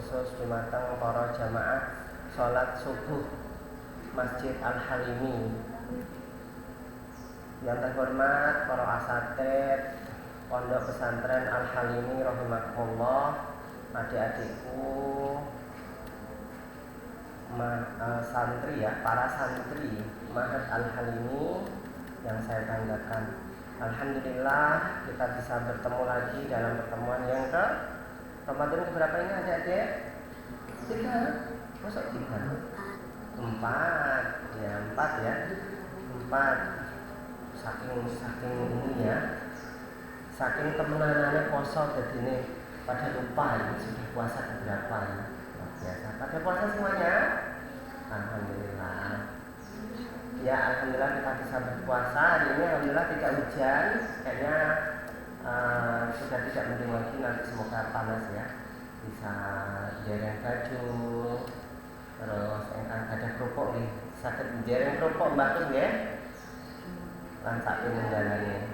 khusus dumateng para jamaah salat subuh Masjid Al-Halimi. Yang terhormat para asatidz Pondok Pesantren Al-Halimi rahimakumullah, adik-adikku santri ya, para santri Ma'had Al-Halimi yang saya banggakan. Alhamdulillah kita bisa bertemu lagi dalam pertemuan yang ke Ramadan keberapa ini adik-adik? 3? Masa 3? 4 ya, 4 ya, 4. Saking ini ya, saking temenanannya poso jadi ini pada lupa ini sudah puasa keberapa ya. Luar biasa. Pada puasa semuanya? Alhamdulillah. Ya alhamdulillah kita bisa berpuasa hari ini. Alhamdulillah tidak hujan. Kayaknya sudah tidak mendung lagi, nanti semoga panas ya. Bisa jereng baju, terus ada kerupuk nih. Sakit jereng kerupuk bagus ya. Lansak menjalani.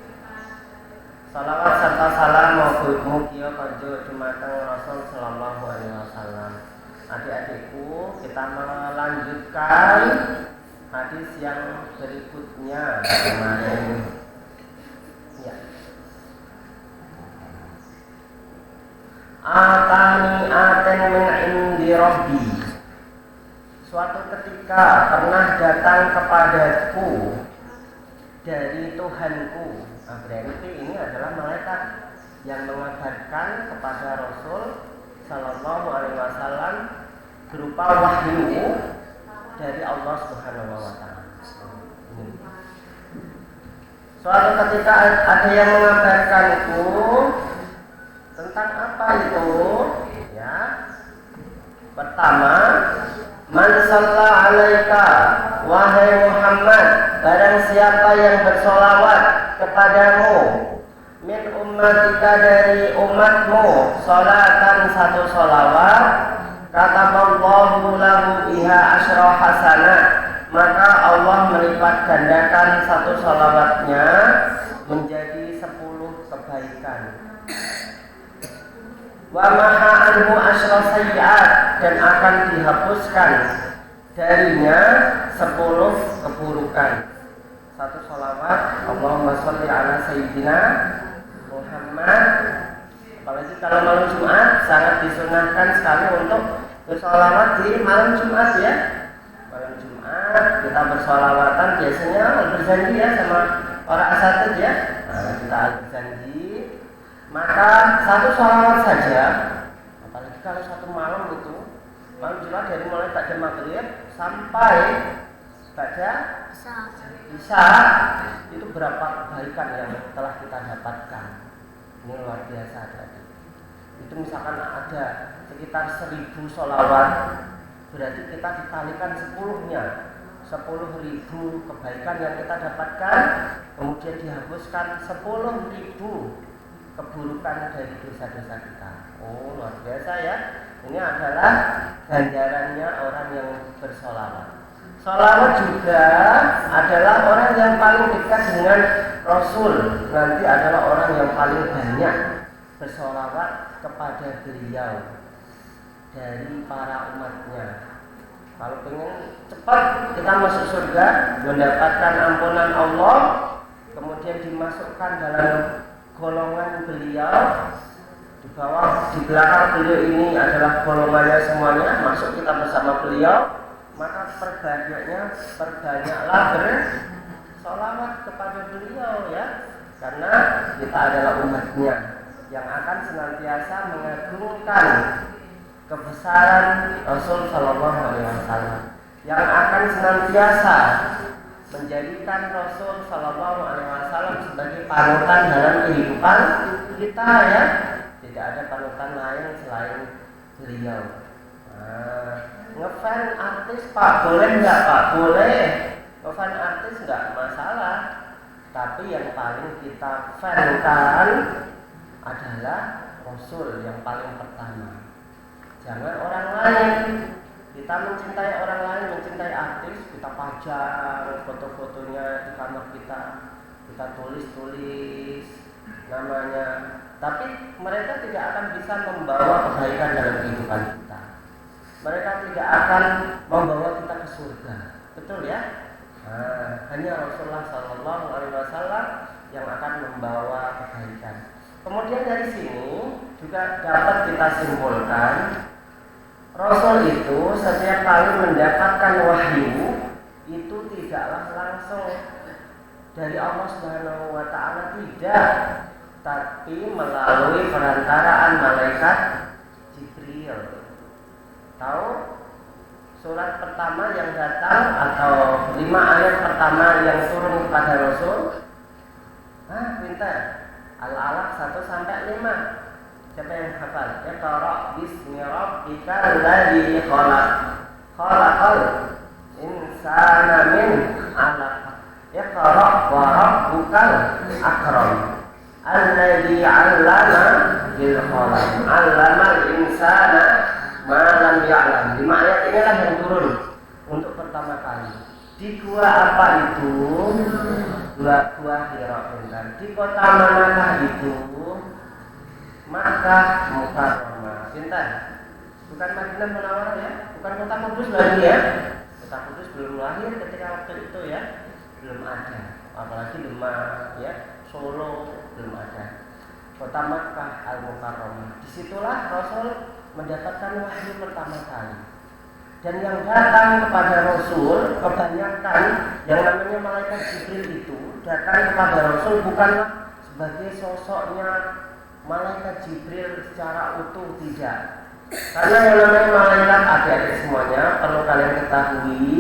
Salawat serta salam mugia kanjeng dumateng Rasul sallallahu alaihi wasallam. Adik-adikku, kita melanjutkan hadis yang berikutnya kemarin. Ya. Atani aten min indi rabbi. Suatu ketika pernah datang kepadaku dari Tuhanku. Nah, berarti ini adalah malaikat yang mengabarkan kepada Rasul sallallahu alaihi wasallam berupa wahyu dari Allah Subhanahu wa taala. Suatu ketika ada yang mengabarkanku tentang apa itu? Ya. Pertama, man shalla 'alaika wahai Muhammad, barang siapa yang bersolawat kepadamu min ummatika dari umatmu sholatan satu sholawat, kataballahu lahu biha asyra hasanah, maka Allah melipat gandakan satu sholawatnya menjadi 10 kebaikan. Wa maha anhu asyra sayyi'at, dan akan dihapuskan darinya 10 keburukan. Satu sholawat, Allahumma sholli ala sayyidina Muhammad. Apalagi kalau malam Jumat sangat disunahkan sekali untuk bersholawat di malam Jumat ya. Malam Jumat kita bersholawatan biasanya berjanji ya sama para asatidz ya. Nah, kita berjanji, maka satu sholawat saja. Apalagi kalau satu malam itu, malam Jumat dari mulai pada maghrib sampai pada Isya, itu berapa kebaikan yang telah kita dapatkan. Ini luar biasa tadi. Itu misalkan ada sekitar 1000 sholawat, berarti kita dikalikan 10-nya, 10.000 kebaikan yang kita dapatkan, kemudian dihapuskan 10.000 keburukan dari dosa-dosa kita. Oh luar biasa ya. Ini adalah ganjarannya orang yang bersholawat. Sholawat juga adalah orang yang paling dekat dengan Rasul. Nanti adalah orang yang paling banyak bersholawat kepada beliau dari para umatnya. Kalau ingin cepat kita masuk surga, mendapatkan ampunan Allah, kemudian dimasukkan dalam golongan beliau, di bawah, di belakang beliau ini adalah golongannya semuanya, masuk kita bersama beliau, maka perbanyaklah bersolawat kepada beliau ya, karena kita adalah umatnya yang akan senantiasa mengagungkan kebesaran Rasul Sallallahu Alaihi Wasallam, yang akan senantiasa menjadikan Rasul Sallallahu Alaihi Wasallam sebagai panutan dalam kehidupan kita ya. Tidak ada panutan lain selain beliau. Ngefans artis Pak boleh nggak Pak? Boleh. Ngefans artis nggak masalah. Tapi yang paling kita fankan adalah Rasul yang paling pertama. Jangan orang lain. Kita mencintai orang lain, mencintai artis, kita pajang foto-fotonya di kamar kita, kita tulis-tulis namanya. Tapi mereka tidak akan bisa membawa kebaikan dalam kehidupan kita. tidak akan membawa kita ke surga. Betul ya? Nah, hanya Rasulullah Shallallahu Alaihi Wasallam yang akan membawa kebaikan. Kemudian dari sini juga dapat kita simpulkan, Rasul itu setiap kali mendapatkan wahyu itu tidaklah langsung dari Allah Subhanahu Wa Taala, tidak, tapi melalui perantaraan malaikat Jibril. Tahu surat pertama yang datang atau 5 ayat pertama yang turun kepada Rasul? Pintar. Al-Alaq 1 sampai 5. Siapa yang hafal? Iqra bismi rabbikal ladzi khalaq. Khalaqal insana min 'alaq. Iqra wa rabbukal akram. Alladzi 'allama bil qalam. 'allamal insana ma lam ya'lam. 5 ayat inilah yang turun untuk pertama kali. Di gua apa itu? Gua Hira. Di kota manakah itu? Makkah Mukarramah. Pintar. Bukan Madinah Munawwarah ya, bukan kota Kudus lagi ya. Kota Kudus belum lahir ketika waktu itu ya, belum ada. Apalagi Demak ya, Solo belum ada. Kota Makkah Al-Mukarramah. Disitulah Rasul mendapatkan wahyu pertama kali. Dan yang datang kepada Rasul kebanyakan yang namanya malaikat Jibril itu datang kepada Rasul bukanlah sebagai sosoknya malaikat Jibril secara utuh, tidak. Karena yang namanya malaikat, adik-adik semuanya perlu kalian ketahui,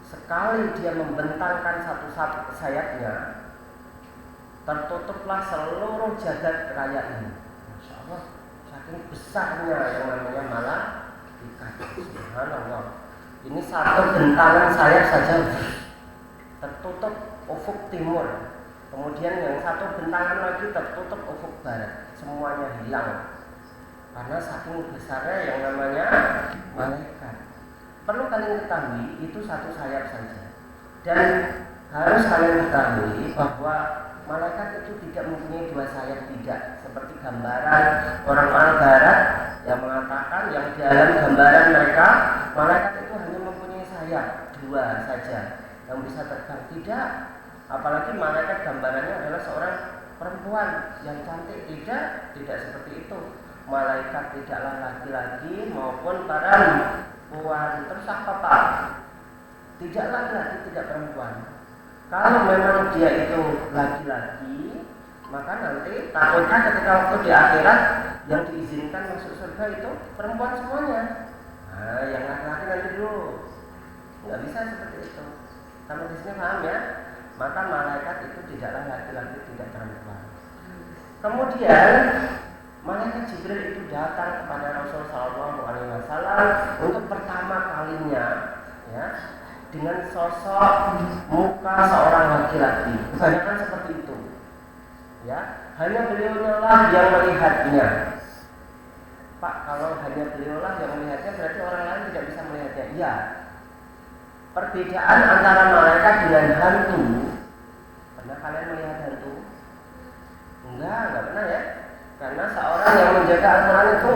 sekali dia membentangkan satu sayapnya, tertutuplah seluruh jagat raya ini. Masya Allah, saking besarnya yang namanya malaikat. Subhanallah. Ini satu bentangan sayap saja tertutup ufuk timur. Kemudian yang satu bentangan lagi tertutup ufuk barat. Semuanya hilang. Karena saking besarnya yang namanya malaikat. Perlu kalian ketahui itu satu sayap saja. Dan harus kalian ketahui bahwa malaikat itu tidak mempunyai 2 sayap, tidak. Seperti gambaran orang-orang barat yang mengatakan yang di dalam gambaran mereka malaikat itu hanya mempunyai sayap 2 saja yang bisa terbang. Tidak. Apalagi malaikat gambarannya adalah seorang perempuan yang cantik. Tidak seperti itu. Malaikat tidaklah laki-laki maupun perempuan. Terus apa Pak? Tidaklah laki, tidak perempuan. Kalau memang dia itu laki-laki, maka nanti takutnya ketika waktu di akhirat yang diizinkan masuk surga itu perempuan semuanya. Yang laki-laki nanti dulu. Nggak bisa seperti itu. Sampai di sini paham ya? Maka malaikat itu tidaklah laki-laki, tidak perempuan. Kemudian malaikat Jibril itu datang kepada Rasul Shallallahu Alaihi Wasallam untuk pertama kalinya, ya, dengan sosok muka seorang laki-laki. Kebanyakan seperti itu. Ya, hanya beliau lah yang melihatnya. Pak, kalau hanya beliau lah yang melihatnya berarti orang lain tidak bisa melihatnya. Iya. Perbedaan antara malaikat dengan hantu. Pernah kalian melihat hantu? Enggak pernah ya. Karena seorang yang menjaga Al-Quran itu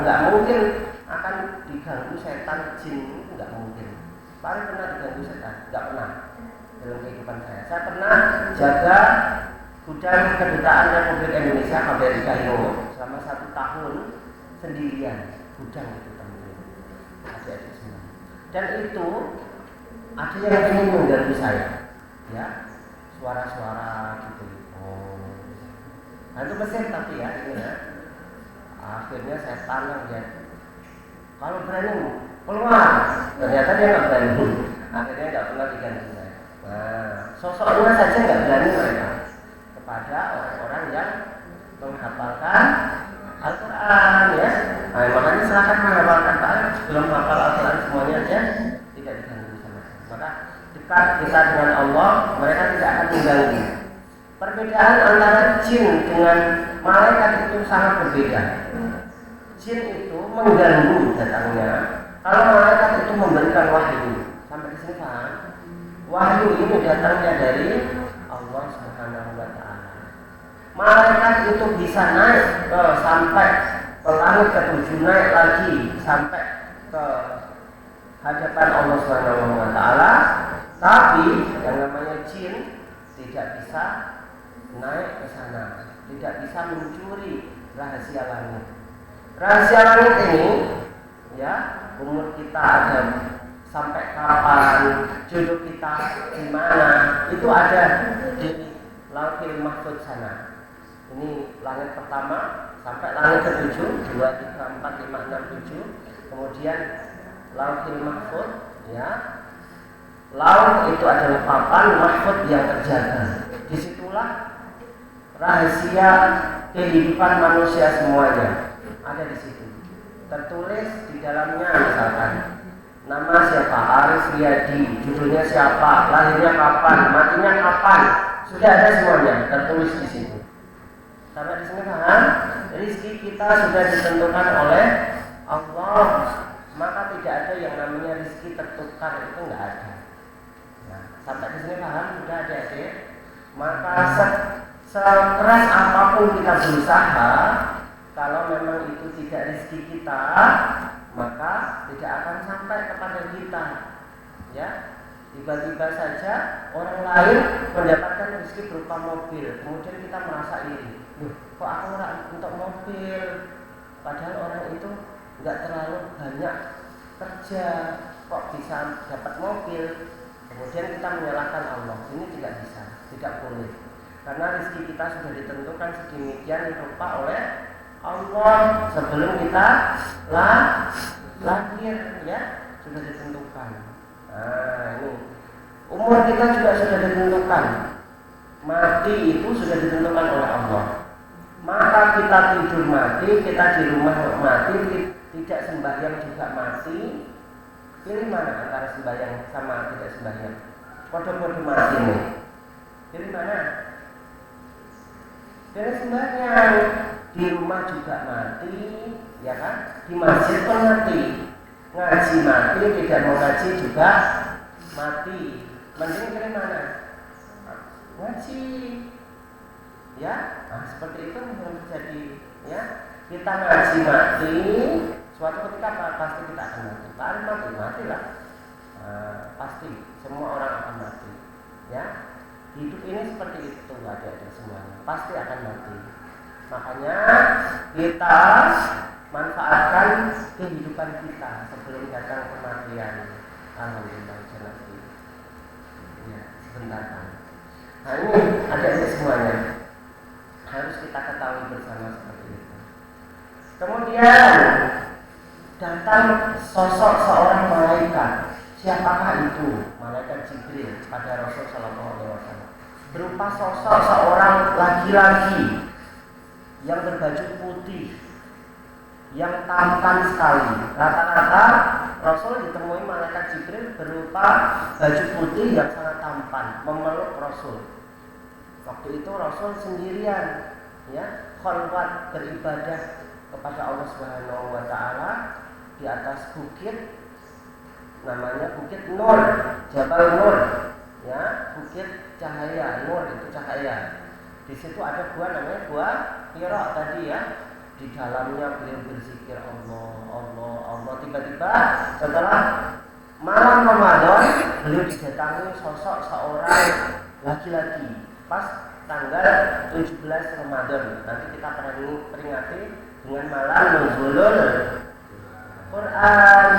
enggak mungkin akan diganggu setan, jin, enggak mungkin. Paling pernah diganggu setan? Enggak pernah dalam kehidupan saya. Saya pernah jaga gudang kedutaan Republik Indonesia KBRI Kairo selama 1 tahun sendirian. Gudang itu teman-teman, adik-adik semua. Dan itu ada yang ingin mengganggu saya, ya, suara-suara gitu. Itu mesin tapi ya ini ya. Akhirnya saya tanya dia, kalau berani keluar. Ternyata dia nggak berani. Akhirnya nggak pernah diganggu saya. Sosoknya saja nggak berani mereka kepada orang-orang yang menghafalkan Al-Quran, ya. Makanya silakan menghafalkan Al-Quran. Belum hafal Al-Quran semuanya aja tidak diganggu sama saya. Maka dekat kita dengan Allah, mereka tidak akan mengganggu. Perbedaan antara jin dengan malaikat itu sangat berbeda. Jin itu mengganggu datangnya, kalau malaikat itu memberikan wahyu. Sampai di sini paham? Wahyu ini datangnya dari Allah Subhanahu wa Ta'ala. Malaikat itu bisa naik sampai ke langit ke-7, naik lagi sampai ke hadapan Allah Subhanahu wa taala, tapi yang namanya jin tidak bisa naik ke sana, tidak bisa mencuri rahasia langit. Rahasia langit ini ya, umur kita ada sampai kapan, jodoh kita di mana, itu ada di Lauhil Mahfuz sana. Ini langit pertama sampai langit ke-7, 2, 3, 4, 5, 6, 7. Kemudian Lauhil Mahfuz ya. Lauh itu adalah papan, mahfuz yang terjaga. Disitulah rahasia kehidupan manusia semuanya ada di situ. Tertulis di dalamnya misalkan nama siapa, Aris Riyadi, judulnya siapa, lahirnya kapan, matinya kapan, sudah ada semuanya tertulis di situ. Sampai di sini kan, rezeki kita sudah ditentukan oleh Allah, maka tidak ada yang namanya rezeki tertukar, itu enggak ada. Nah, sampai di sini paham sudah ada ya. Maka sekeras apapun kita berusaha, kalau memang itu tidak rezeki kita, maka tidak akan sampai kepada kita. Ya, tiba-tiba saja orang lain mendapatkan rezeki berupa mobil, kemudian kita merasa iri. Kok aku ora untuk mobil? Padahal orang itu nggak terlalu banyak kerja, kok bisa dapat mobil? Kemudian kita menyalahkan Allah. Ini tidak bisa, tidak boleh. Karena rezeki kita sudah ditentukan sedemikian rupa oleh Allah sebelum kita lahir ya, sudah ditentukan. Nah, ini umur kita juga sudah ditentukan. Mati itu sudah ditentukan oleh Allah. Maka kita tidur mati, kita di rumah mati, tidak sembahyang juga mati. Pilih mana antara sembahyang sama tidak sembahyang? Kode-kode mati nih. Pilih mana? Pilih sembahyang. Di rumah juga mati, ya kan? Di masjid pun mati. Ngaji mati, tidak mau ngaji juga mati. Mending pilih mana? Ngaji. Ya, nah, seperti itu yang terjadi. Ya, kita ngaji mati. Suatu ketika pasti kita akan mati. Mati lah. Pasti semua orang akan mati. Ya, hidup ini seperti itu, ada semuanya. Pasti akan mati. Makanya kita manfaatkan kehidupan kita sebelum datang kematian. Alhamdulillah nanti. Ya, sebentar kan. Nah ini ada semuanya. Harus kita ketahui bersama seperti itu. Kemudian datang sosok seorang malaikat. Siapakah itu? Malaikat Jibril pada Rasul Sallallahu Alaihi Wasallam. Berupa sosok seorang laki-laki yang berbaju putih, yang tampan sekali. Rata-rata Rasul ditemui malaikat Jibril berupa baju putih yang sangat tampan, memeluk Rasul. Waktu itu Rasul sendirian, ya, khalwat beribadah kepada Allah Subhanahu wa taala di atas bukit, namanya Bukit Nur, Jabal Nur, ya, bukit cahaya, Nur itu cahaya. Di situ ada gua namanya gua Hira tadi ya. Di dalamnya beliau berzikir Allah, Allah, Allah. Tiba-tiba setelah malam Ramadan beliau didatangi sosok seorang laki-laki. Pas tanggal 17 Ramadan nanti kita peringati dengan malam Nuzulul Quran.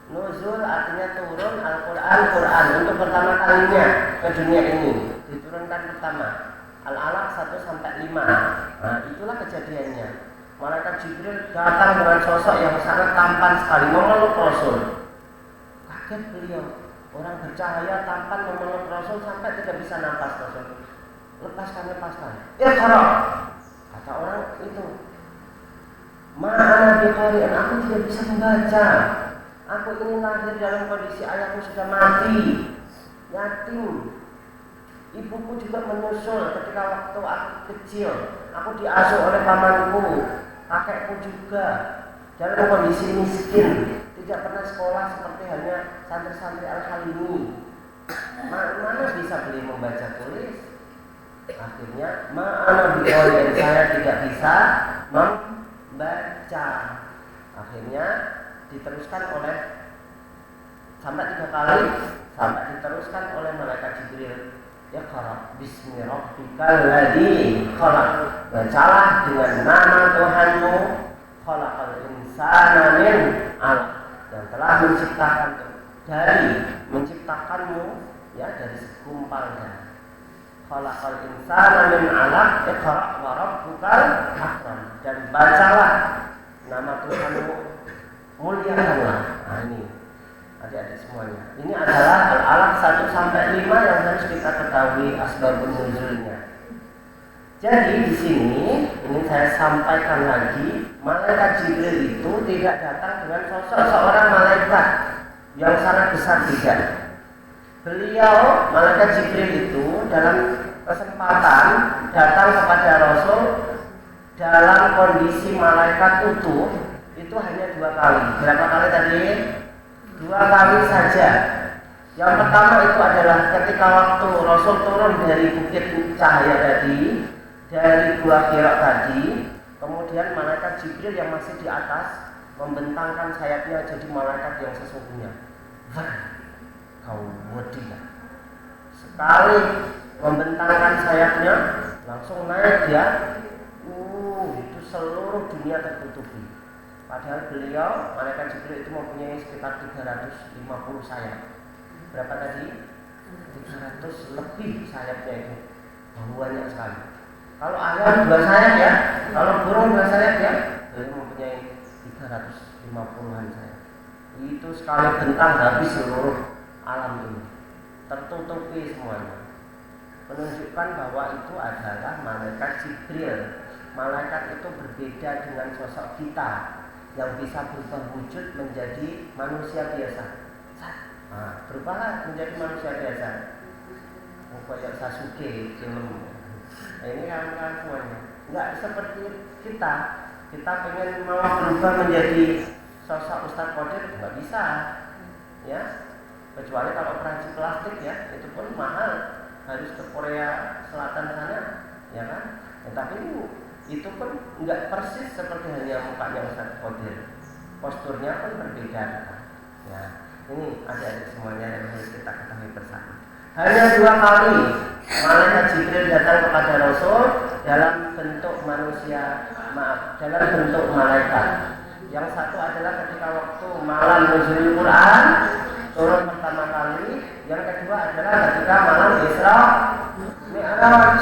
Nuzul artinya turun Al-Quran, Quran untuk pertama kalinya ke dunia ini diturunkan pertama. Al-Alaq 1-5. Nah, itulah kejadiannya. Malaikat Jibril datang dengan sosok yang sangat tampan sekali, memeluk Rasul. Kaget beliau, orang bercahaya tampan memeluk Rasul sampai tidak bisa nafas Rasul. Lepaskan. Iqra. Kata orang itu, ma'ana biqari'an, aku tidak bisa membaca. Aku ini lahir dalam kondisi ayahku sudah mati, yatim. Ibuku juga menyusul ketika waktu aku kecil. Aku diasuh oleh pamanku, kakekku juga dalam kondisi miskin, tidak pernah sekolah seperti hanya santri-santri Al-Halimi. Mana bisa beli membaca tulis? Akhirnya ma'ana biqari'in, saya tidak bisa membaca. Akhirnya diteruskan oleh sampai 3 kali, sampai diteruskan oleh malaikat Jibril. Iqra bismi rabbikal ladzi khalaq. Bacalah dengan nama Tuhanmu, khalaqal insana min 'alaq, yang telah menciptakanmu ya dari segumpal darah. Khalaqal insana min 'alaq, iqra wa rabbukal akram. Dan bacalah nama Tuhanmu, muliakanlah. Nah, ini adik-adik semuanya. Ini adalah al-alaq 1 sampai 5 yang harus kita ketahui asbabun nuzulnya. Jadi di sini ingin saya sampaikan lagi, malaikat Jibril itu tidak datang dengan sosok seorang malaikat yang sangat besar, tidak. Beliau, malaikat Jibril itu dalam kesempatan datang kepada Rasul dalam kondisi malaikat utuh itu hanya 2 kali. Berapa kali tadi? 2 kali saja. Yang pertama itu adalah ketika waktu Rasul turun dari bukit cahaya tadi, dari Gua Hira tadi, kemudian malaikat Jibril yang masih di atas membentangkan sayapnya jadi malaikat yang sesungguhnya. Kau wedi ya. Sekali membentangkan sayapnya, langsung naik dia. Itu seluruh dunia tertutupi. Padahal beliau, malaikat Jibril itu mempunyai sekitar 350 sayap. Berapa tadi? 300 lebih sayapnya itu. Banyak sekali. Kalau ayam 2 sayap ya, kalau burung 2 sayap ya, beliau mempunyai 350-an sayap. Itu sekali bentang habis seluruh alam ini, tertutupi semuanya. Menunjukkan bahwa itu adalah malaikat Jibril. Malaikat itu berbeda dengan sosok kita yang bisa berubah wujud menjadi manusia biasa. Nah, berubahlah menjadi manusia biasa. Kayak Sasuke film. Nah, ini kawan-kawan semuanya. Enggak seperti kita. Kita pengen mau berubah menjadi sosok Ustadz Qadir, nggak bisa. Ya, kecuali kalau operasi plastik ya, itu pun mahal. Harus ke Korea Selatan sana, ya kan? Ya, tapi itu pun nggak persis seperti hanya mukanya Ustadz Qadir. Posturnya pun berbeda. Ya, ini adik-adik semuanya yang harus kita ketahui bersama. Hanya 2 kali malaikat Jibril datang kepada Rasul dalam bentuk manusia, dalam bentuk malaikat. Yang satu adalah ketika waktu malam nuzul Quran turun pertama kali. Yang kedua adalah ketika malam Isra Mi'raj.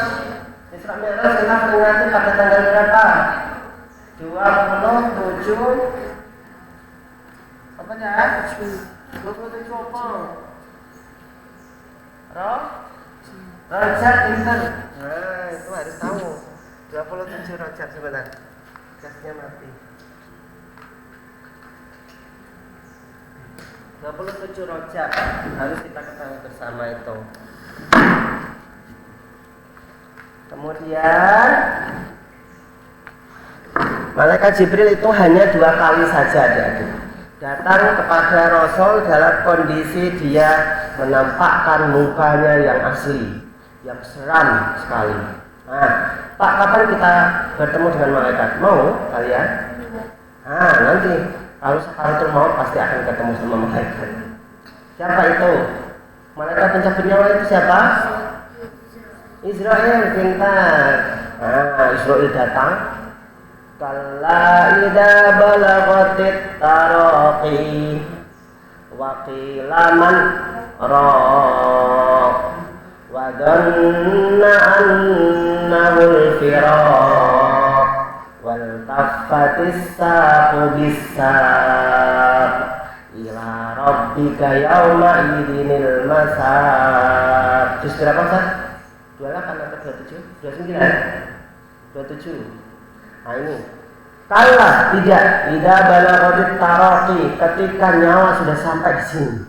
Isra Mi'raj kita peringati pada tanggal berapa? 27 apa ya? 27 apa? Rojak Inter. Nah, itu harus tahu. 27 Rojak sebentar. Gasnya mati. 27 Rojak harus kita ketahui bersama itu. Kemudian malaikat Jibril itu hanya 2 kali saja datang kepada Rasul dalam kondisi dia menampakkan mukanya yang asli, yang seram sekali. Nah, Pak, kapan kita bertemu dengan malaikat? Mau kalian? Nah, nanti kalau sakaratul maut pasti akan ketemu sama malaikat. Siapa itu? Malaikat pencabut nyawa itu siapa? Israel, pintar. Nah, Israel datang. Kalla idza balagatit taraqi wa qila man raq wa dhanna annahu al-firaq wal taffatis saqu bis-saq ila rabbika yawma idinil masaq. Juz berapa Ustaz? 28 atau 27? 29? 27. Nah ini, kalau tidak balaghatit taraqi, ketika nyawa sudah sampai di sini,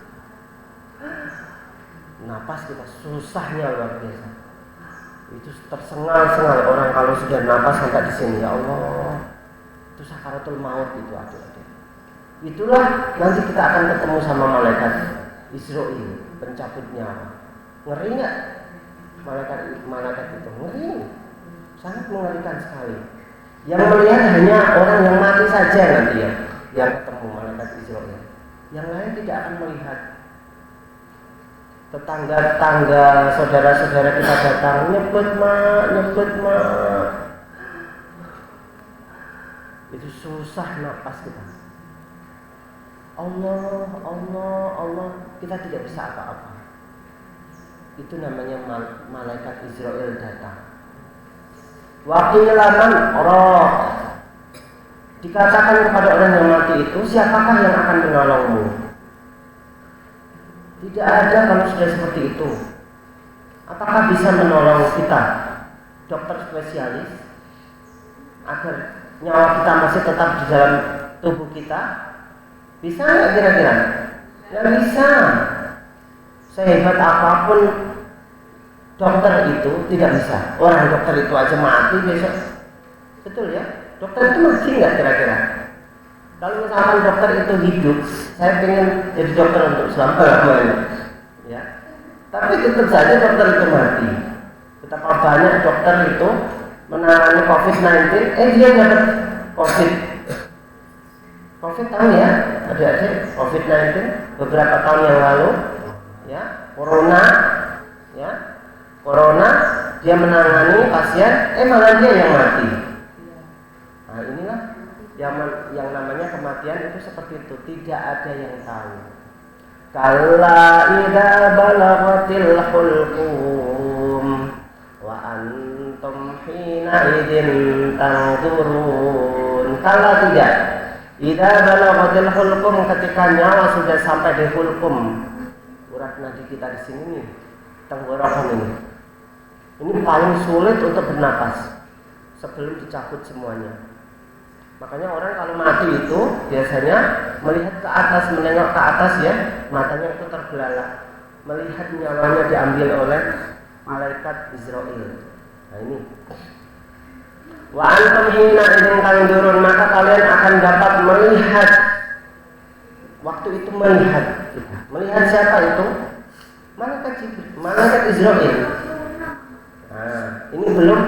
napas kita susahnya luar biasa. Itu tersengal-sengal orang kalau sudah napas sampai di sini, ya Allah, itu sakaratul maut itu adik-adik. Itulah nanti kita akan ketemu sama malaikat Israil, pencabut nyawa. Ngeri nggak? Malaikat itu ngeri, sangat mengerikan sekali. Yang melihat hanya orang yang mati saja nanti ya, yang ketemu malaikat Israil. Yang lain tidak akan melihat. tetangga-tetangga, saudara-saudara kita datang, nyebut mak. Itu susah napas kita. Allah, kita tidak bisa apa-apa. Itu namanya malaikat Israel datang. Wakilaman roh. Dikatakan kepada orang yang mati itu, siapakah yang akan menolongmu? Tidak ada kalau sudah seperti itu. Apakah bisa menolong kita, dokter spesialis, agar nyawa kita masih tetap di dalam tubuh kita? Bisa nggak kira-kira? Nggak bisa. Sehebat apapun dokter itu tidak bisa. Orang dokter itu aja mati besok. Betul ya? Dokter itu mati nggak kira-kira? Kalau misalkan dokter itu hidup, saya pengen jadi dokter untuk selama-lamanya, ya. Tapi tetap saja dokter itu mati. Betapa banyak dokter itu menangani COVID-19, dia dapat COVID tahu ya, adik-adik, COVID-19 beberapa tahun yang lalu, ya, Corona, dia menangani pasien, malah dia yang mati. Nah inilah yang namanya kematian itu seperti itu, tidak ada yang tahu. Kalla idza balaghatil hulqum wa antum hina idzin tanzurun. Kalla tidak. Idza balaghatil hulqum, ketika nyawa sudah sampai di hulqum. Urat nadi kita di sini nih, tenggorokan ini. Ini paling sulit untuk bernapas sebelum dicabut semuanya. Makanya orang kalau mati itu biasanya melihat ke atas, menengok ke atas ya, matanya itu terbelalak, melihat nyawanya diambil oleh malaikat Israel. Nah ini. Wa antum hina idzin tanzurun, maka kalian akan dapat melihat. Waktu itu melihat. Melihat siapa itu? Malaikat Jibril, malaikat Israel. Nah, ini belum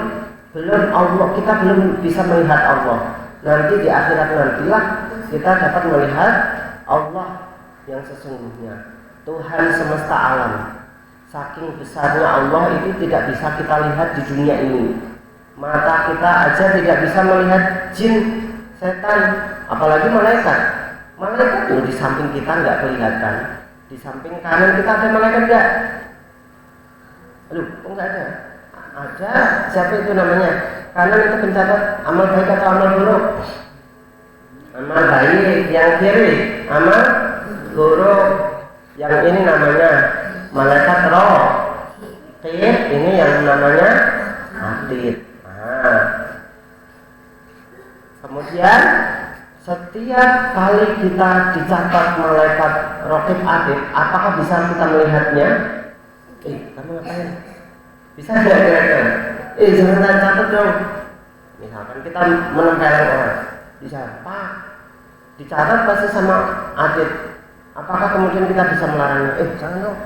Allah, kita belum bisa melihat Allah. Nanti di akhirat nantilah kita dapat melihat Allah yang sesungguhnya, Tuhan semesta alam. Saking besarnya Allah itu tidak bisa kita lihat di dunia ini. Mata kita aja tidak bisa melihat jin, setan, apalagi malaikat. Malaikat itu di samping kita nggak kelihatan. Di samping kanan kita ada malaikat nggak? Aduh, kok nggak ada? Ada. Siapa itu namanya? Kanan itu pencatat amal baik atau amal buruk? Amal baik. Yang kiri amal buruk. Yang ini namanya malaikat roh. Ini yang namanya atid. Nah. Kemudian setiap kali kita dicatat malaikat raqib atid, apakah bisa kita melihatnya? Kamu ngapain? Bisa nggak kira-kira? Jangan catat dong. Misalkan kita menempelkan orang, bisa Pak, dicatat pasti sama atid. Apakah kemudian kita bisa melarangnya? Jangan dong,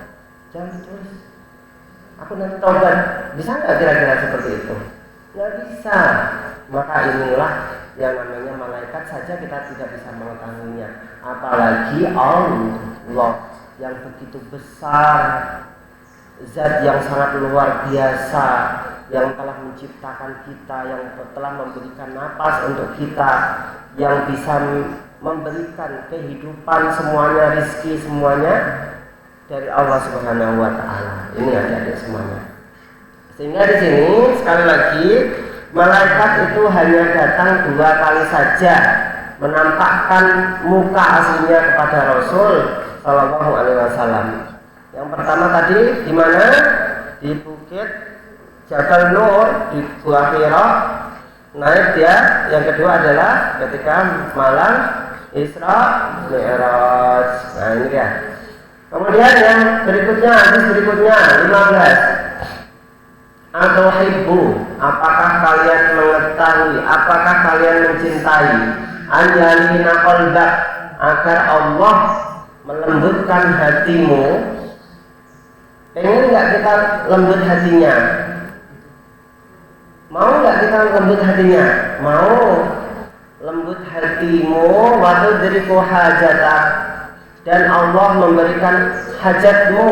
jangan ditulis. Aku nanti taubat. Bisa nggak kira-kira seperti itu? Nggak bisa. Maka inilah yang namanya malaikat saja kita tidak bisa mengetahuinya. Apalagi Allah yang begitu besar, zat yang sangat luar biasa, yang telah menciptakan kita, yang telah memberikan napas untuk kita, yang bisa memberikan kehidupan semuanya, rizki semuanya dari Allah Subhanahu wa Ta'ala. Ini adik-adik semuanya. Sehingga di sini sekali lagi malaikat itu hanya datang 2 kali saja menampakkan muka aslinya kepada Rasul Sallallahu Alaihi Wasallam. Yang pertama tadi di mana? Di bukit Jabal Nur di Gua Hira, naik dia. Yang kedua adalah ketika malam Isra Mi'raj. Nah ini dia. Kemudian yang berikutnya, hadis berikutnya 15. Atuhibbu, apakah kalian mengetahui, apakah kalian mencintai anjalina qalbak, agar Allah melembutkan hatimu? Pengen nggak kita lembut hatinya? Mau nggak kita lembut hatinya? Mau. Lembut hatimu, waktu diriku hajatak, dan Allah memberikan hajatmu.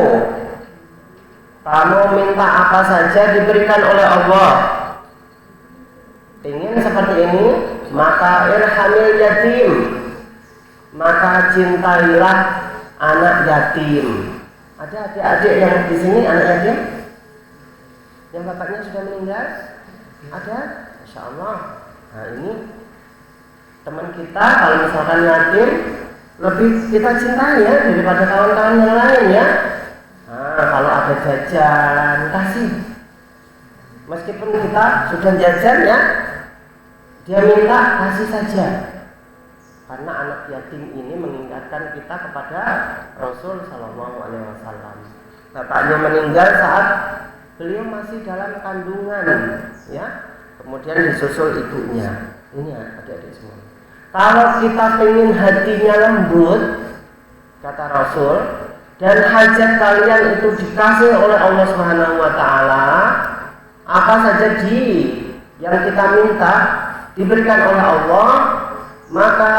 Kamu minta apa saja diberikan oleh Allah. Ingin seperti ini, maka irhamil yatim, maka cintailah anak yatim. Ada adik-adik yang di sini anak yatim? Yang bapaknya sudah meninggal? Ada? Insya Allah. Nah ini teman kita kalau misalkan yatim, lebih kita cintai ya daripada kawan-kawan yang lain ya. Nah, kalau ada jajan kasih. Meskipun kita sudah jajan ya, dia minta kasih saja. Karena anak yatim ini mengingatkan kita kepada Rasul Shallallahu Alaihi Wasallam. Bapaknya meninggal saat beliau masih dalam kandungan, ya. Kemudian disusul ibunya. Ini adik-adik semua. Kalau kita ingin hatinya lembut, kata Rasul, dan hajat kalian itu dikasih oleh Allah Subhanahu Wa Taala, apa saja yang kita minta diberikan oleh Allah, maka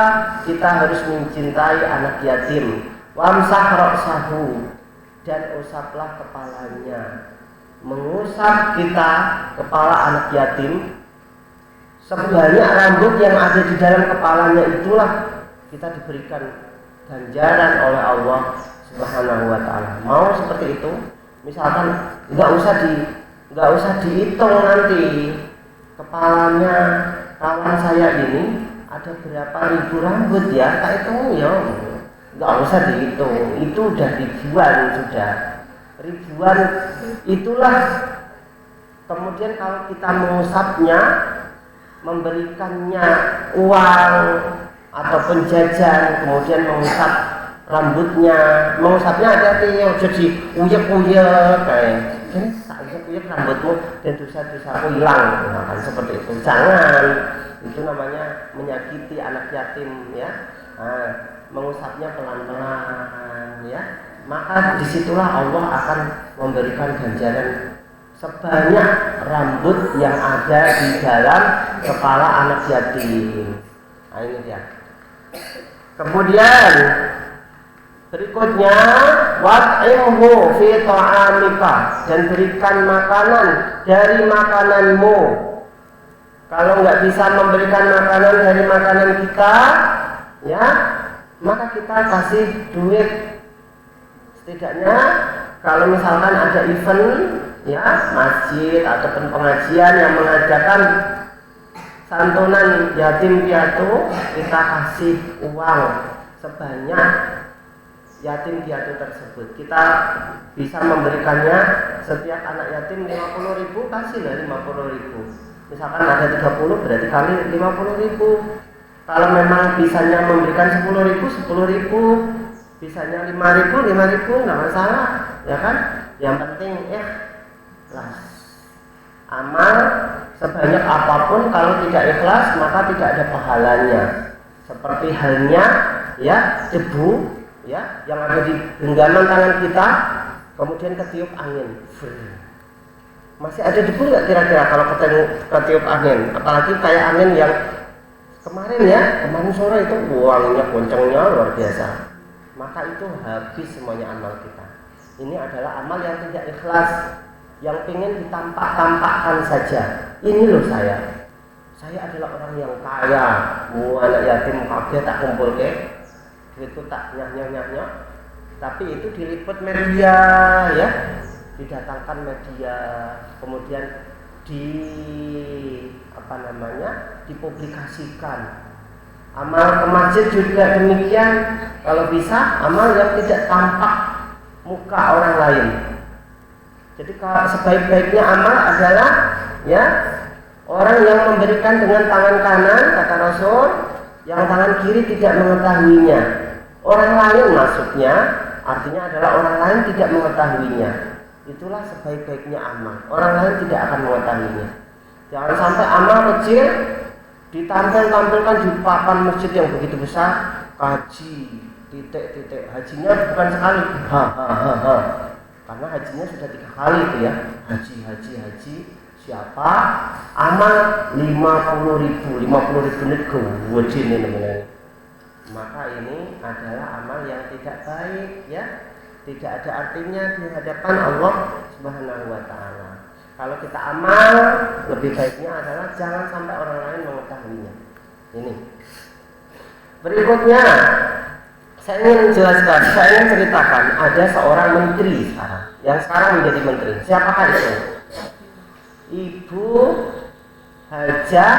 kita harus mencintai anak yatim. Wamsah ra'sahu, dan usaplah kepalanya. Mengusap kita kepala anak yatim, sebanyak rambut yang ada di dalam kepalanya itulah kita diberikan ganjaran oleh Allah Subhanahu Wa Taala. Mau seperti itu? Misalkan nggak usah dihitung nanti kepalanya kawan saya ini ada berapa ribu rambut ya, tak hitung ya, nggak usah dihitung, itu udah ribuan itulah. Kemudian kalau kita mengusapnya, memberikannya uang ataupun jajan, kemudian mengusap rambutnya, mengusapnya hati-hati ya, jadi uyek-uyek kayak uyek rambutmu dan dosa-dosaku hilang, nah, seperti itu. Jangan, itu namanya menyakiti anak yatim ya. Nah, mengusapnya pelan-pelan ya, maka disitulah Allah akan memberikan ganjaran sebanyak rambut yang ada di dalam kepala anak yatim. Nah, ini dia. Kemudian berikutnya wat'imhu fi ta'amika, dan berikan makanan dari makananmu. Kalau nggak bisa memberikan makanan dari makanan kita, ya, maka kita kasih duit. Setidaknya kalau misalkan ada event, ya, masjid ataupun pengajian yang mengadakan santunan yatim piatu, kita kasih uang sebanyak yatim piatu tersebut. Kita bisa memberikannya setiap anak yatim 50.000, kasihlah 50.000. Misalkan ada 30, berarti kali 50.000. Kalau memang bisanya memberikan 10.000, 10.000. Bisanya 5.000, nggak masalah, ya kan? Yang penting ikhlas. Amal sebanyak apapun kalau tidak ikhlas maka tidak ada pahalanya. Seperti halnya ya debu ya yang ada di genggaman tangan kita, kemudian ketiup angin. Masih ada debu nggak kira-kira kalau ketiup angin? Apalagi kayak angin yang kemarin sore itu wanginya kencangnya luar biasa. Maka itu habis semuanya amal kita. Ini adalah amal yang tidak ikhlas, yang pengen ditampak-tampakkan saja. Ini loh saya adalah orang yang kaya. Anak yatim kaget tak kumpul ke, duitku tak nyah. Tapi itu diliput media ya, didatangkan media, kemudian dipublikasikan. Amal ke masjid juga demikian. Kalau bisa amal yang tidak tampak muka orang lain. Jadi kalau sebaik-baiknya amal adalah ya orang yang memberikan dengan tangan kanan, kata Rasul, yang tangan kiri tidak mengetahuinya. Orang lain maksudnya, artinya adalah orang lain tidak mengetahuinya. Itulah sebaik-baiknya amal. Orang lain tidak akan mengetahuinya. Jangan sampai amal kecil ditampilkan di papan masjid yang begitu besar, haji titik hajinya bukan sekali, karena hajinya sudah 3 kali itu ya, haji siapa, amal 50.000 ini gede ini namanya. Maka ini adalah amal yang tidak baik ya. tidak ada artinya di hadapan Allah Subhanahu wa taala. Kalau kita amal, lebih baiknya adalah jangan sampai orang lain mengetahuinya. Ini. Berikutnya, saya ingin jelaskan, saya ingin ceritakan ada seorang menteri yang sekarang menjadi menteri. Siapakah itu? Ibu Hajah,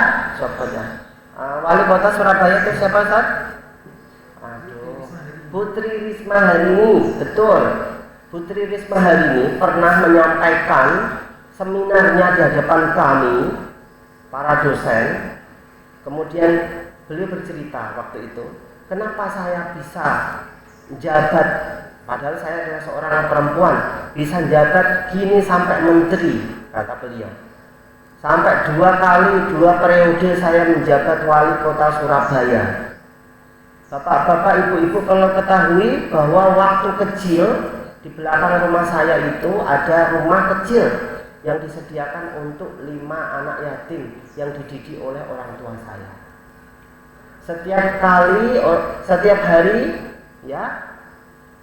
wali kota Surabaya itu siapa, Ustaz? Putri Risma Harini, betul. Putri Risma Harini pernah menyampaikan seminarnya di hadapan kami, para dosen. Kemudian beliau bercerita waktu itu, kenapa saya bisa jabat, padahal saya adalah seorang perempuan, bisa jabat gini sampai menteri, kata beliau. Sampai 2 periode saya menjabat wali kota Surabaya. Bapak-bapak, ibu-ibu kalau ketahui bahwa waktu kecil di belakang rumah saya itu ada rumah kecil yang disediakan untuk 5 anak yatim yang dididik oleh orang tua saya. Setiap hari ya,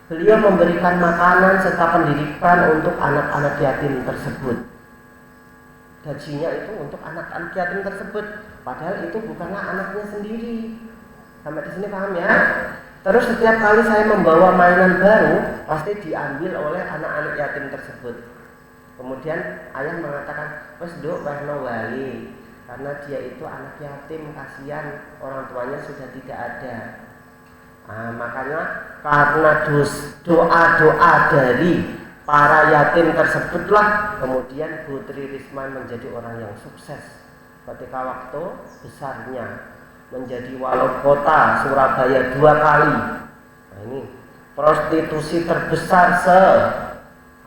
beliau memberikan makanan serta pendidikan untuk anak-anak yatim tersebut. Gajinya itu untuk anak-anak yatim tersebut, padahal itu bukanlah anaknya sendiri. Sampai di sini paham ya? Terus setiap kali saya membawa mainan baru, pasti diambil oleh anak-anak yatim tersebut. Kemudian ayah mengatakan, "Wes nduk wehno wae." Karena dia itu anak yatim, kasihan orang tuanya sudah tidak ada. Makanya karena doa-doa dari para yatim tersebutlah kemudian Putri Risma menjadi orang yang sukses ketika waktu besarnya menjadi wali kota Surabaya 2 kali. Nah, ini prostitusi terbesar se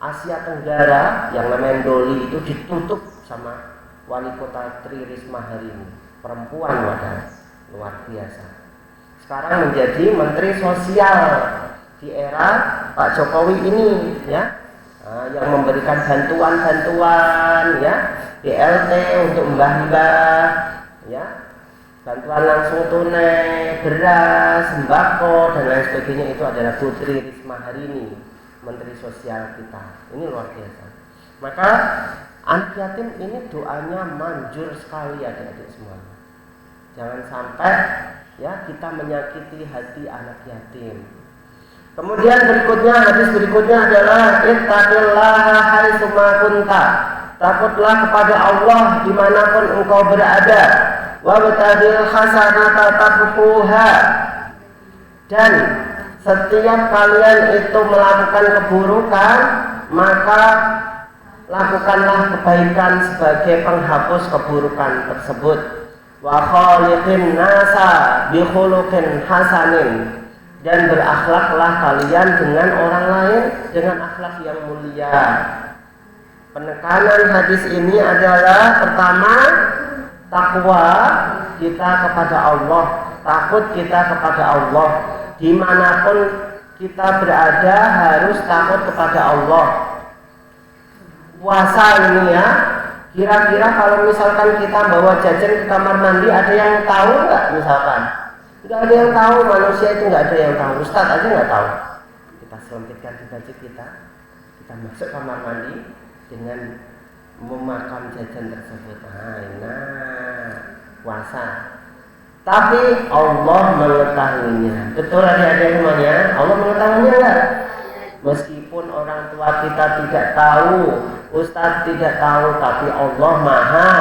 Asia Tenggara yang namanya Doli itu ditutup sama wali kota Tri Risma hari ini. Perempuan wadah luar biasa. Sekarang menjadi Menteri Sosial di era Pak Jokowi ini ya. Yang memberikan bantuan-bantuan ya, BLT untuk mbah-mbah ya, bantuan langsung tunai, beras, sembako dan lain sebagainya, itu adalah Putri Risma hari ini, Menteri Sosial kita. Ini luar biasa. Maka anak yatim ini doanya manjur sekali adik-adik semuanya. Jangan sampai ya kita menyakiti hati anak yatim. Kemudian hadis berikutnya adalah ittaqillaha haitsu ma kunta. Takutlah kepada Allah dimanapun engkau berada. Wabtagil hasanata tamhuha. Dan setiap kalian itu melakukan keburukan, maka lakukanlah kebaikan sebagai penghapus keburukan tersebut. Wa khaliqin nasa bi khuluqin hasanin. Dan berakhlaklah kalian dengan orang lain dengan akhlak yang mulia. Penekanan hadis ini adalah pertama, takwa kita kepada Allah, takut kita kepada Allah. Dimanapun kita berada harus takut kepada Allah. Puasa ini ya, kira-kira kalau misalkan kita bawa jajan ke kamar mandi, ada yang tahu nggak misalkan? Nggak ada yang tahu, manusia itu nggak ada yang tahu. Ustaz aja nggak tahu. Kita selempitkan di baju kita masuk kamar mandi dengan memakan jajan tersebut. Nah, puasa. Tapi Allah mengetahuinya. Betul adik-adik semuanya? Allah mengetahuinya enggak? Meskipun orang tua kita tidak tahu, Ustaz tidak tahu, tapi Allah Maha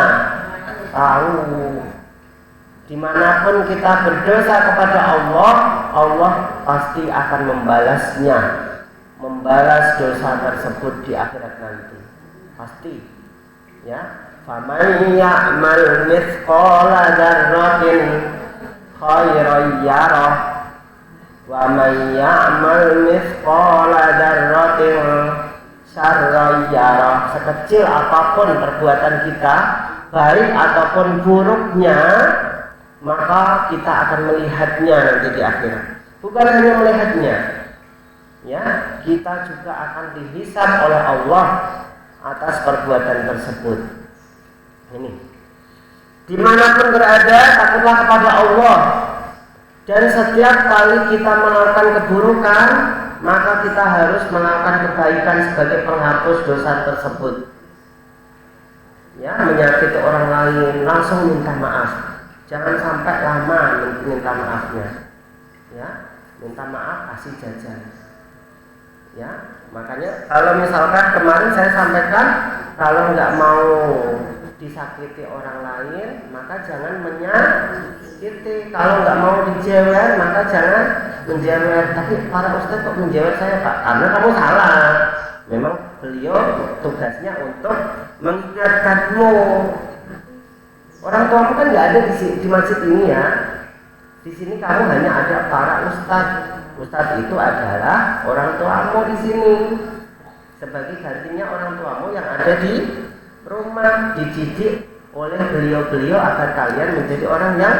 tahu. Dimanapun kita berdosa kepada Allah, Allah pasti akan membalasnya, membalas dosa tersebut di akhirat nanti, pasti. Ya, faman ya'mal mithqala dzarratin khairan yarah, wa man ya'mal mithqala dzarratin syarran yarah. Sekecil apapun perbuatan kita, baik ataupun buruknya, maka kita akan melihatnya nanti di akhirat. Bukan hanya melihatnya, ya, kita juga akan dihisab oleh Allah atas perbuatan tersebut. Ini, dimanapun berada, takutlah kepada Allah. Dan setiap kali kita melakukan keburukan, maka kita harus melakukan kebaikan sebagai penghapus dosa tersebut. Ya, menyakiti orang lain langsung minta maaf. Jangan sampai lama minta maafnya. Ya, minta maaf kasih jajan. Ya, makanya kalau misalkan kemarin saya sampaikan kalau nggak mau disakiti orang lain, maka jangan menyakiti. Kalau nggak mau dijewer, maka jangan menjewer. Tapi para ustadz kok menjewer saya, Pak? Karena kamu salah. Memang beliau tugasnya untuk mengingatkanmu. Orang tuamu kan nggak ada di masjid ini ya. Di sini kamu hanya ada para ustadz. Ustadz itu adalah orang tuamu di sini. Sebagai gantinya orang tuamu yang ada di rumah, dididik oleh beliau-beliau agar kalian menjadi orang yang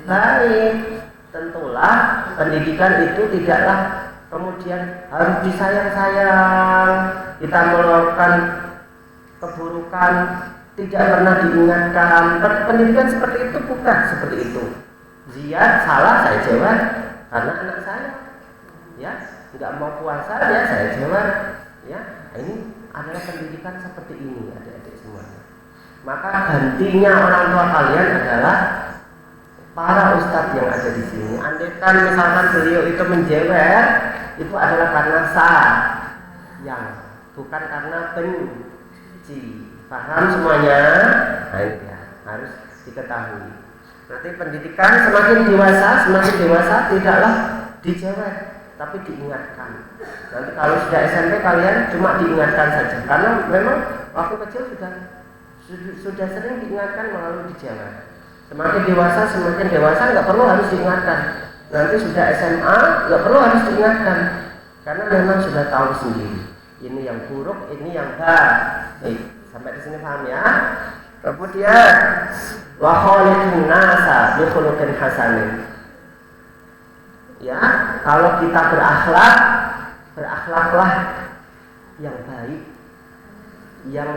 baik. Tentulah pendidikan itu tidaklah kemudian harus disayang-sayang. Kita melakukan keburukan tidak pernah diingatkan. Pendidikan seperti itu bukan seperti itu. Ziyad salah saya jawab karena anak saya, ya nggak mau puasa ya saya jawab, ya ini adalah pendidikan seperti ini adik-adik semuanya. Maka gantinya orang tua kalian adalah para ustadz yang ada di sini. Andaikan misalkan beliau itu menjewer, itu adalah karena yang bukan karena benci. Paham semuanya? Nah ini ya, harus diketahui. Nanti pendidikan semakin dewasa tidaklah dijewer, tapi diingatkan. Nanti kalau sudah SMP kalian cuma diingatkan saja, karena memang waktu kecil sudah sering diingatkan melalui dijewer. Semakin dewasa nggak perlu harus diingatkan. Nanti sudah SMA nggak perlu harus diingatkan, karena memang sudah tahu sendiri. Ini yang buruk, ini yang baik. Sampai di sini paham ya? Kemudian wa khaliqun nasa bi khuluqin hasanin. Ya, kalau kita berakhlaklah yang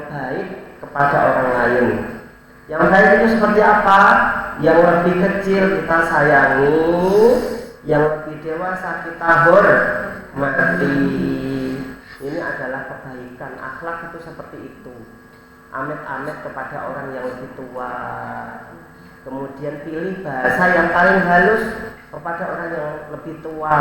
baik kepada orang lain. Yang baik itu seperti apa? Yang lebih kecil kita sayangi, yang lebih dewasa kita hormati. Ini adalah kebaikan. Akhlak itu seperti itu. Amit-amit kepada orang yang lebih tua. Kemudian pilih bahasa yang paling halus kepada orang yang lebih tua.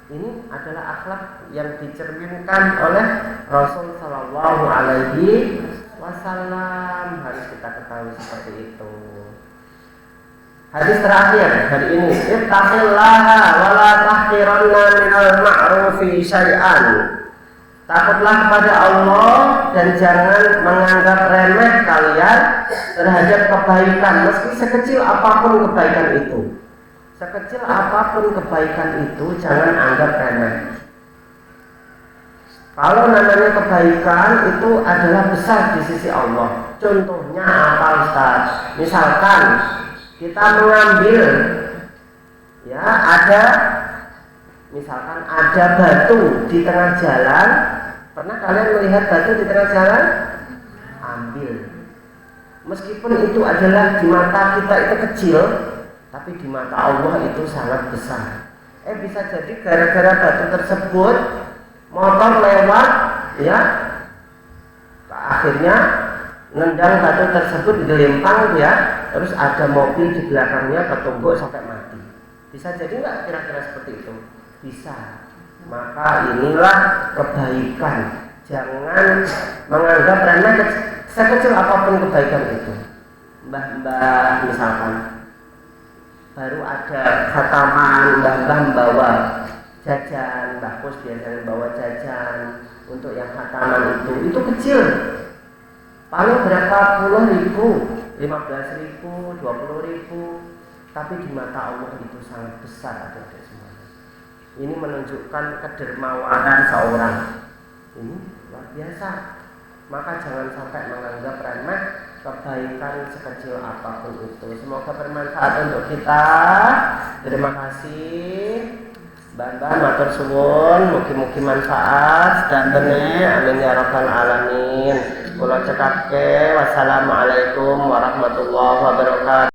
Ini adalah akhlak yang dicerminkan oleh Rasul Shallallahu Alaihi Wasallam. Harus kita ketahui seperti itu. Hadis terakhir hari ini, ittaqillaha wa la tahqiranna minal ma'rufi syai'an. Takutlah kepada Allah dan jangan menganggap remeh kalian terhadap kebaikan, meski sekecil apapun kebaikan itu. Sekecil apapun kebaikan itu jangan anggap remeh. Kalau namanya kebaikan itu adalah besar di sisi Allah. Contohnya apa Ustaz? Misalkan kita mengambil, ya misalkan ada batu di tengah jalan. Pernah kalian melihat batu di tengah jalan? Ambil. Meskipun itu adalah di mata kita itu kecil, tapi di mata Allah itu sangat besar. Bisa jadi gara-gara batu tersebut motor lewat, ya, akhirnya nendang batu tersebut dilempang, ya, terus ada mobil di belakangnya ketumbuk sampai mati. Bisa jadi nggak kira-kira seperti itu? Bisa. Maka inilah kebaikan. Jangan menganggap remeh sekecil apapun kebaikan itu. Mbah misalkan baru ada khataman, mbah bawa jajan, Mbah Kus biasanya bawa jajan untuk yang khataman itu kecil. Paling berapa puluh ribu, 15.000, 20.000, tapi di mata Allah itu sangat besar, adik-adik semuanya. Ini menunjukkan kedermawanan seorang. Ini luar biasa. Maka jangan sampai menganggap remeh kebaikan sekecil apapun itu. Semoga bermanfaat untuk kita. Terima kasih. Mbah matur suwun, mugi-mugi manfaat dan bener. Amin ya rabbal alamin. Kula cekake wassalamualaikum warahmatullahi wabarakatuh.